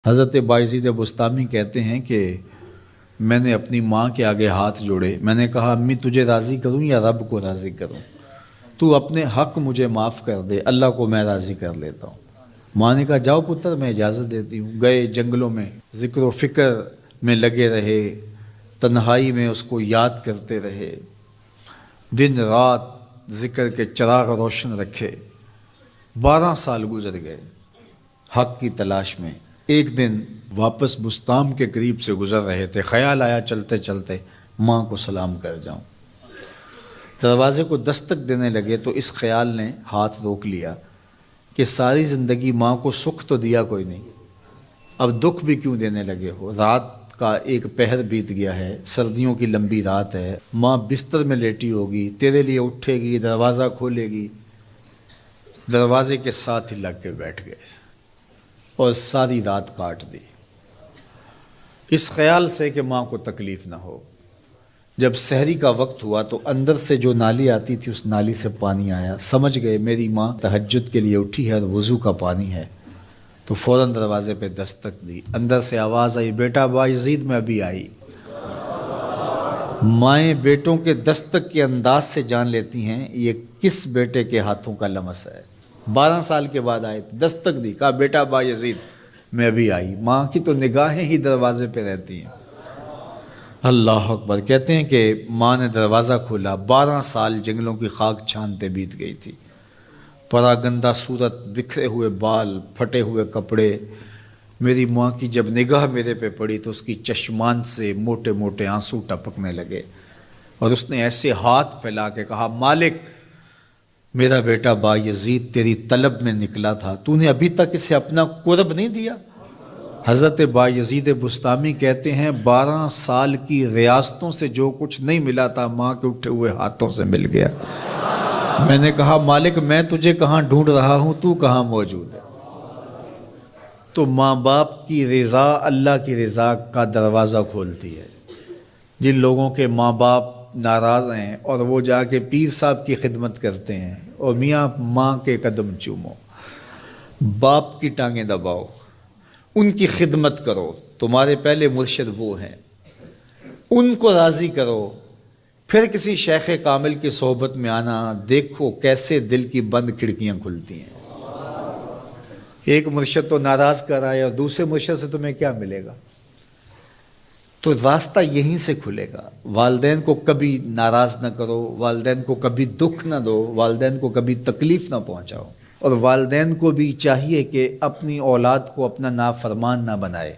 حضرت بایزید بستامی کہتے ہیں کہ میں نے اپنی ماں کے آگے ہاتھ جوڑے، میں نے کہا امی تجھے راضی کروں یا رب کو راضی کروں؟ تو اپنے حق مجھے معاف کر دے، اللہ کو میں راضی کر لیتا ہوں۔ ماں نے کہا جاؤ پتر میں اجازت دیتی ہوں۔ گئے جنگلوں میں ذکر و فکر میں لگے رہے، تنہائی میں اس کو یاد کرتے رہے، دن رات ذکر کے چراغ روشن رکھے۔ 12 سال گزر گئے حق کی تلاش میں۔ ایک دن واپس بستام کے قریب سے گزر رہے تھے، خیال آیا چلتے چلتے ماں کو سلام کر جاؤں۔ دروازے کو دستک دینے لگے تو اس خیال نے ہاتھ روک لیا کہ ساری زندگی ماں کو سکھ تو دیا کوئی نہیں، اب دکھ بھی کیوں دینے لگے ہو؟ رات کا ایک پہر بیت گیا ہے، سردیوں کی لمبی رات ہے، ماں بستر میں لیٹی ہوگی، تیرے لیے اٹھے گی، دروازہ کھولے گی۔ دروازے کے ساتھ ہی لگ کے بیٹھ گئے اور ساری رات کاٹ دی، اس خیال سے کہ ماں کو تکلیف نہ ہو۔ جب سحری کا وقت ہوا تو اندر سے جو نالی آتی تھی اس نالی سے پانی آیا، سمجھ گئے میری ماں تہجد کے لیے اٹھی ہے اور وضو کا پانی ہے، تو فوراً دروازے پہ دستک دی۔ اندر سے آواز آئی بیٹا بایزید میں ابھی آئی۔ مائیں بیٹوں کے دستک کے انداز سے جان لیتی ہیں یہ کس بیٹے کے ہاتھوں کا لمس ہے۔ 12 سال کے بعد آئے، دستک دی، کہا بیٹا بایزید میں ابھی آئی۔ ماں کی تو نگاہیں ہی دروازے پہ رہتی ہیں۔ اللہ اکبر۔ کہتے ہیں کہ ماں نے دروازہ کھولا، 12 سال جنگلوں کی خاک چھانتے بیت گئی تھی، پراگندہ صورت، بکھرے ہوئے بال، پھٹے ہوئے کپڑے۔ میری ماں کی جب نگاہ میرے پہ پڑی تو اس کی چشمان سے موٹے موٹے آنسو ٹپکنے لگے، اور اس نے ایسے ہاتھ پھیلا کے کہا مالک میرا بیٹا بایزید تیری طلب میں نکلا تھا، تو نے ابھی تک اسے اپنا قرب نہیں دیا۔ حضرت بایزید بستامی کہتے ہیں 12 سال کی ریاستوں سے جو کچھ نہیں ملا تھا ماں کے اٹھے ہوئے ہاتھوں سے مل گیا۔ میں نے کہا مالک میں تجھے کہاں ڈھونڈ رہا ہوں، تو کہاں موجود ہے؟ تو ماں باپ کی رضا اللہ کی رضا کا دروازہ کھولتی ہے۔ جن لوگوں کے ماں باپ ناراض ہیں اور وہ جا کے پیر صاحب کی خدمت کرتے ہیں، اور میاں ماں کے قدم چومو، باپ کی ٹانگیں دباؤ، ان کی خدمت کرو، تمہارے پہلے مرشد وہ ہیں، ان کو راضی کرو، پھر کسی شیخ کامل کی صحبت میں آنا، دیکھو کیسے دل کی بند کھڑکیاں کھلتی ہیں۔ ایک مرشد تو ناراض کر رہا ہے اور دوسرے مرشد سے تمہیں کیا ملے گا؟ تو راستہ یہیں سے کھلے گا۔ والدین کو کبھی ناراض نہ کرو، والدین کو کبھی دکھ نہ دو، والدین کو کبھی تکلیف نہ پہنچاؤ، اور والدین کو بھی چاہیے کہ اپنی اولاد کو اپنا نافرمان نہ بنائے۔